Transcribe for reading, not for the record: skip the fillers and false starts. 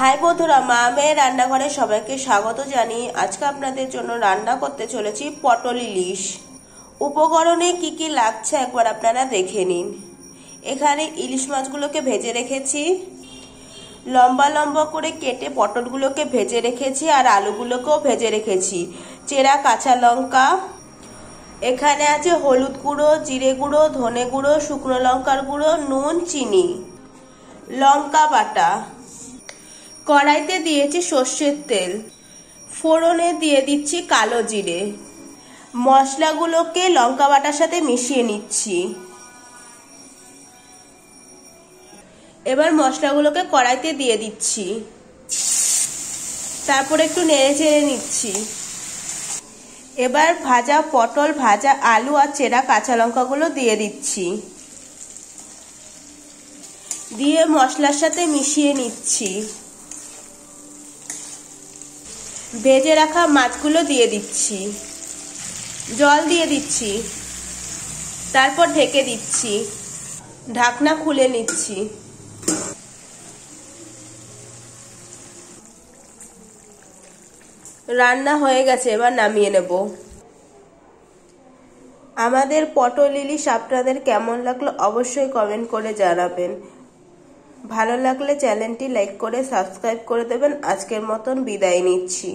High বন্ধুরা, মা মেয়ে রান্নাঘরে সবাইকে স্বাগত জানিয়ে আজকে আপনাদের জন্য রান্না করতে চলেছি পটল ইলিশ। উপকরণে কি কি লাগছে একবার আপনারা দেখে নিন। এখানে ইলিশ মাছগুলোকে ভেজে রেখেছি, লম্বা লম্বা করে কেটে পটলগুলোকে ভেজে রেখেছি, আর আলুগুলোকেও ভেজে রেখেছি। চেরা কাঁচা লঙ্কা, এখানে আছে হলুদ গুঁড়ো, জিরে গুঁড়ো, ধনে গুঁড়ো, শুকনো লঙ্কার গুঁড়ো, নুন, চিনি, লঙ্কা বাটা। কড়াইতে দিয়েছি সর্ষের তেল, ফোড়নে দিয়ে দিচ্ছি কালো জিরে। মশলাগুলোকে লঙ্কা বাটার সাথে মিশিয়ে নিচ্ছি। এবার মশলাগুলোকে কড়াইতে দিয়ে দিচ্ছি, তারপর একটু নেড়ে চেড়ে নিচ্ছি। এবার ভাজা পটল, ভাজা আলু আর চেরা কাঁচা লঙ্কাগুলো দিয়ে দিচ্ছি, দিয়ে মশলার সাথে মিশিয়ে নিচ্ছি। ভেজে রাখা মাছগুলো দিয়ে দিচ্ছি, জল দিয়ে দিচ্ছি, তারপর ঢেকে দিচ্ছি, ঢাকনা খুলে নিচ্ছি। রান্না হয়ে গেছে, এবার নামিয়ে নেব। আমাদের পটল ইলিশ আপনাদের কেমন লাগলো অবশ্যই কমেন্ট করে জানাবেন। ভালো লাগলে চ্যানেলটি লাইক করে সাবস্ক্রাইব করে দেবেন। আজকের মতন বিদায় নিচ্ছি।